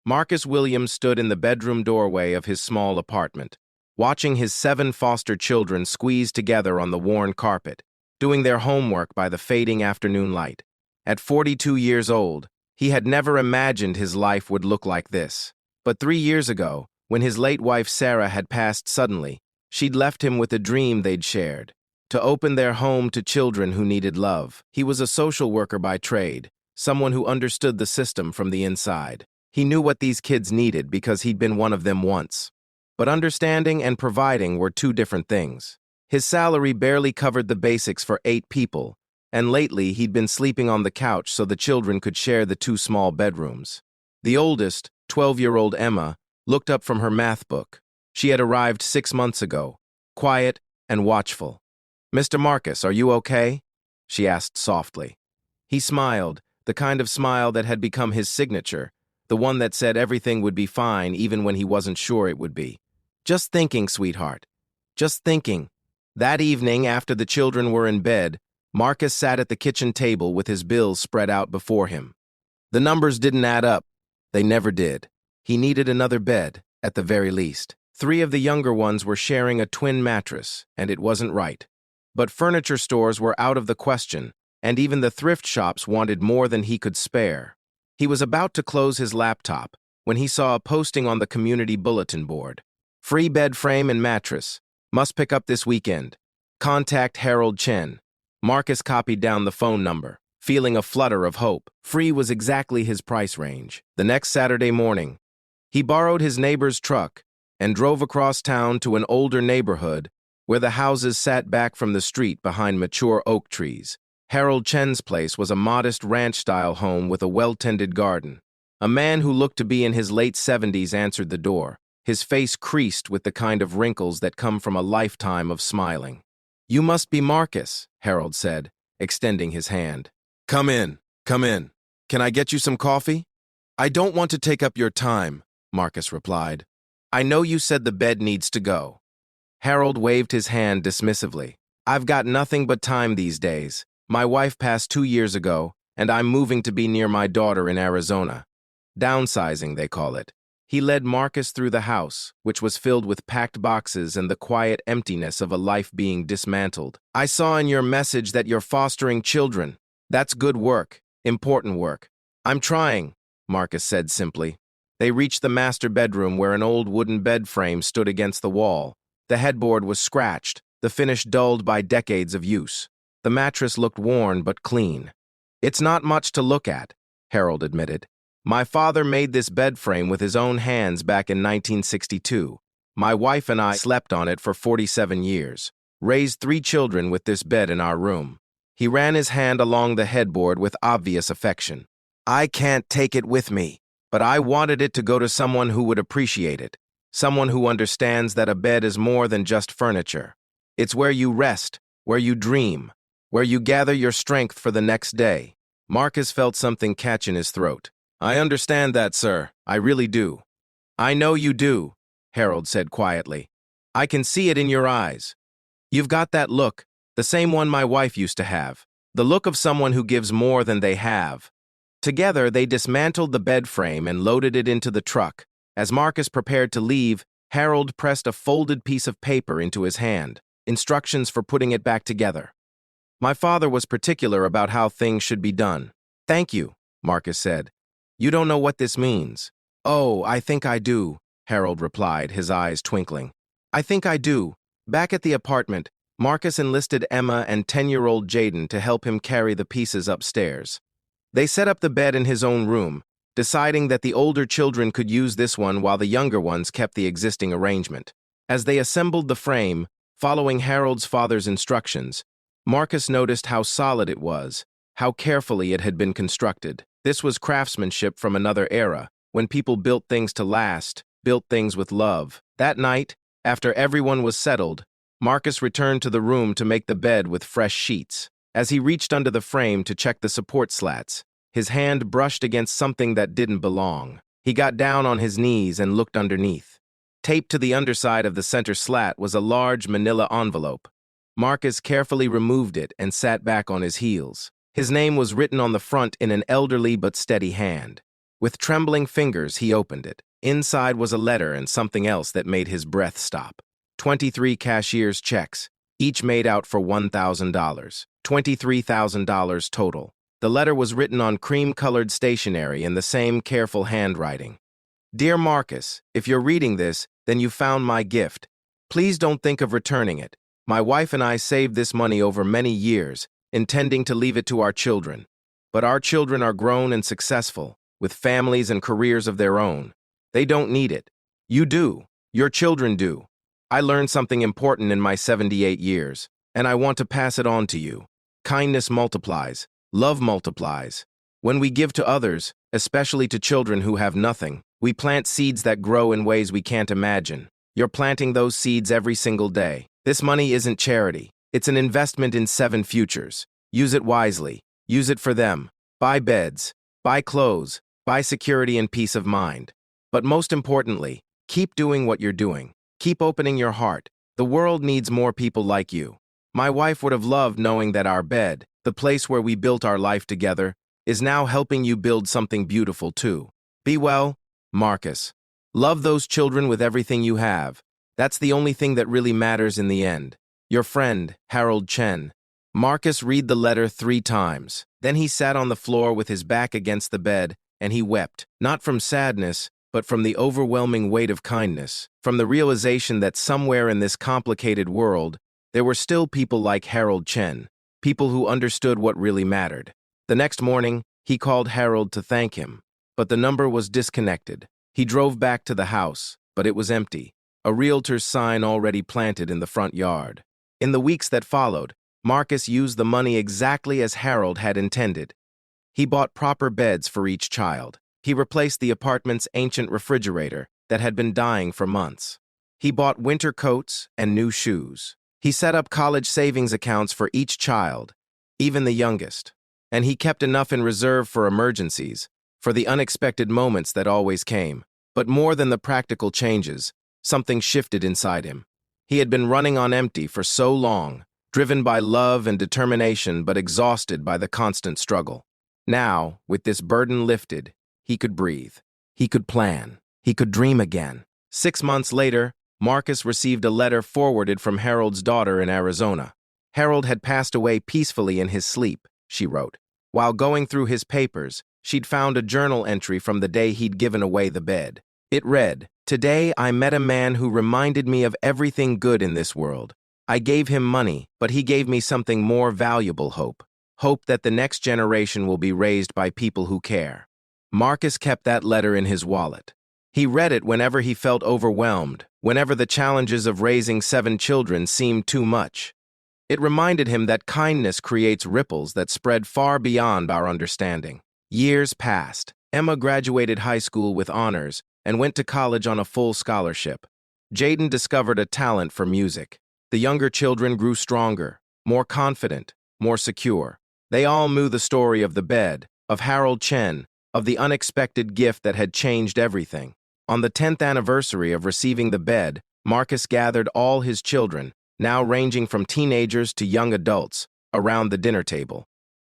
Marcus Williams stood in the bedroom doorway of his small apartment, watching his 7 foster children squeeze together on the worn carpet, doing their homework by the fading afternoon light. At 42 years old, he had never imagined his life would look like this. But 3 years ago, when his late wife Sarah had passed suddenly, she'd left him with a dream they'd shared, to open their home to children who needed love. He was a social worker by trade, someone who understood the system from the inside. He knew what these kids needed because he'd been one of them once. But understanding and providing were 2 different things. His salary barely covered the basics for 8 people, and lately he'd been sleeping on the couch so the children could share the 2 small bedrooms. The oldest, 12-year-old Emma, looked up from her math book. She had arrived 6 months ago, quiet and watchful. "Mr. Marcus, are you okay?" she asked softly. He smiled, the kind of smile that had become his signature, the one that said everything would be fine even when he wasn't sure it would be. "Just thinking, sweetheart. Just thinking." That evening, after the children were in bed, Marcus sat at the kitchen table with his bills spread out before him. The numbers didn't add up. They never did. He needed another bed, at the very least. 3 of the younger ones were sharing a twin mattress, and it wasn't right. But furniture stores were out of the question, and even the thrift shops wanted more than he could spare. He was about to close his laptop when he saw a posting on the community bulletin board. "Free bed frame and mattress. Must pick up this weekend. Contact Harold Chen." Marcus copied down the phone number, feeling a flutter of hope. Free was exactly his price range. The next Saturday morning, he borrowed his neighbor's truck and drove across town to an older neighborhood where the houses sat back from the street behind mature oak trees. Harold Chen's place was a modest ranch-style home with a well-tended garden. A man who looked to be in his late 70s answered the door, his face creased with the kind of wrinkles that come from a lifetime of smiling. "You must be Marcus," Harold said, extending his hand. Come in. Can I get you some coffee?" "I don't want to take up your time," Marcus replied. "I know you said the bed needs to go." Harold waved his hand dismissively. "I've got nothing but time these days. My wife passed 2 years ago, and I'm moving to be near my daughter in Arizona. Downsizing, they call it." He led Marcus through the house, which was filled with packed boxes and the quiet emptiness of a life being dismantled. "I saw in your message that you're fostering children. That's good work, important work." "I'm trying," Marcus said simply. They reached the master bedroom where an old wooden bed frame stood against the wall. The headboard was scratched, the finish dulled by decades of use. The mattress looked worn but clean. "It's not much to look at," Harold admitted. "My father made this bed frame with his own hands back in 1962. My wife and I slept on it for 47 years, raised 3 children with this bed in our room." He ran his hand along the headboard with obvious affection. "I can't take it with me, but I wanted it to go to someone who would appreciate it, someone who understands that a bed is more than just furniture. It's where you rest, where you dream, where you gather your strength for the next day." Marcus felt something catch in his throat. "I understand that, sir. I really do." "I know you do," Harold said quietly. "I can see it in your eyes. You've got that look, the same one my wife used to have, the look of someone who gives more than they have." Together, they dismantled the bed frame and loaded it into the truck. As Marcus prepared to leave, Harold pressed a folded piece of paper into his hand, instructions for putting it back together. "My father was particular about how things should be done." "Thank you," Marcus said. "You don't know what this means." "Oh, I think I do," Harold replied, his eyes twinkling. "I think I do." Back at the apartment, Marcus enlisted Emma and 10-year-old Jaden to help him carry the pieces upstairs. They set up the bed in his own room, deciding that the older children could use this one while the younger ones kept the existing arrangement. As they assembled the frame, following Harold's father's instructions, Marcus noticed how solid it was, how carefully it had been constructed. This was craftsmanship from another era, when people built things to last, built things with love. That night, after everyone was settled, Marcus returned to the room to make the bed with fresh sheets. As he reached under the frame to check the support slats, his hand brushed against something that didn't belong. He got down on his knees and looked underneath. Taped to the underside of the center slat was a large manila envelope. Marcus carefully removed it and sat back on his heels. His name was written on the front in an elderly but steady hand. With trembling fingers, he opened it. Inside was a letter and something else that made his breath stop. 23 cashier's checks, each made out for $1,000. $23,000 total. The letter was written on cream-colored stationery in the same careful handwriting. Dear Marcus, if you're reading this, then you found my gift. Please don't think of returning it. My wife and I saved this money over many years, intending to leave it to our children. But our children are grown and successful, with families and careers of their own. They don't need it. You do. Your children do. I learned something important in my 78 years, and I want to pass it on to you. Kindness multiplies. Love multiplies. When we give to others, especially to children who have nothing, we plant seeds that grow in ways we can't imagine. You're planting those seeds every single day. This money isn't charity. It's an investment in 7 futures. Use it wisely. Use it for them. Buy beds. Buy clothes. Buy security and peace of mind. But most importantly, keep doing what you're doing. Keep opening your heart. The world needs more people like you. My wife would have loved knowing that our bed, the place where we built our life together, is now helping you build something beautiful too. Be well, Marcus. Love those children with everything you have. That's the only thing that really matters in the end. Your friend, Harold Chen. Marcus read the letter 3 times. Then he sat on the floor with his back against the bed, and he wept, not from sadness, but from the overwhelming weight of kindness, from the realization that somewhere in this complicated world, there were still people like Harold Chen, people who understood what really mattered. The next morning, he called Harold to thank him, but the number was disconnected. He drove back to the house, but it was empty, a realtor's sign already planted in the front yard. In the weeks that followed, Marcus used the money exactly as Harold had intended. He bought proper beds for each child. He replaced the apartment's ancient refrigerator that had been dying for months. He bought winter coats and new shoes. He set up college savings accounts for each child, even the youngest. And he kept enough in reserve for emergencies, for the unexpected moments that always came. But more than the practical changes, something shifted inside him. He had been running on empty for so long, driven by love and determination but exhausted by the constant struggle. Now, with this burden lifted, he could breathe. He could plan. He could dream again. 6 months later, Marcus received a letter forwarded from Harold's daughter in Arizona. Harold had passed away peacefully in his sleep, she wrote. While going through his papers, she'd found a journal entry from the day he'd given away the bed. It read, "Today I met a man who reminded me of everything good in this world. I gave him money, but he gave me something more valuable, hope. Hope that the next generation will be raised by people who care." Marcus kept that letter in his wallet. He read it whenever he felt overwhelmed, whenever the challenges of raising 7 children seemed too much. It reminded him that kindness creates ripples that spread far beyond our understanding. Years passed. Emma graduated high school with honors and went to college on a full scholarship. Jaden discovered a talent for music. The younger children grew stronger, more confident, more secure. They all knew the story of the bed, of Harold Chen, of the unexpected gift that had changed everything. On the 10th anniversary of receiving the bed, Marcus gathered all his children, now ranging from teenagers to young adults, around the dinner table.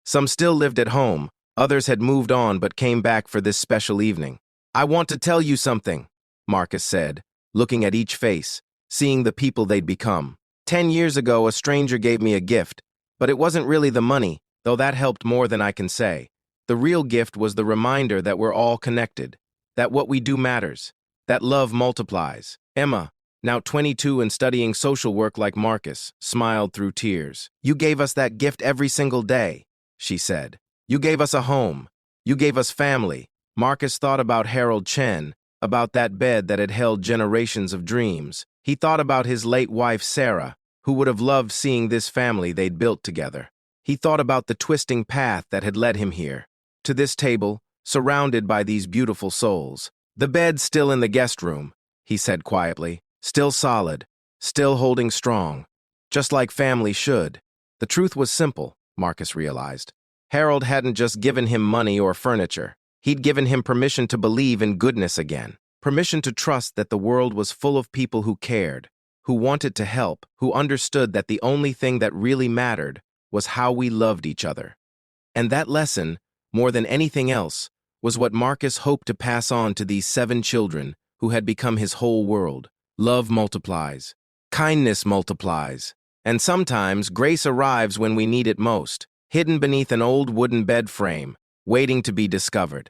Some still lived at home, others had moved on but came back for this special evening. "I want to tell you something," Marcus said, looking at each face, seeing the people they'd become. 10 years ago, a stranger gave me a gift, but it wasn't really the money, though that helped more than I can say. The real gift was the reminder that we're all connected, that what we do matters, that love multiplies. Emma, now 22 and studying social work like Marcus, smiled through tears. "You gave us that gift every single day," she said. "You gave us a home. You gave us family." Marcus thought about Harold Chen, about that bed that had held generations of dreams. He thought about his late wife, Sarah, who would have loved seeing this family they'd built together. He thought about the twisting path that had led him here, to this table, surrounded by these beautiful souls. "The bed's still in the guest room," he said quietly, "still solid, still holding strong, just like family should." The truth was simple, Marcus realized. Harold hadn't just given him money or furniture. He'd given him permission to believe in goodness again, permission to trust that the world was full of people who cared, who wanted to help, who understood that the only thing that really mattered was how we loved each other. And that lesson, more than anything else, was what Marcus hoped to pass on to these 7 children who had become his whole world. Love multiplies. Kindness multiplies. And sometimes grace arrives when we need it most, hidden beneath an old wooden bed frame, waiting to be discovered.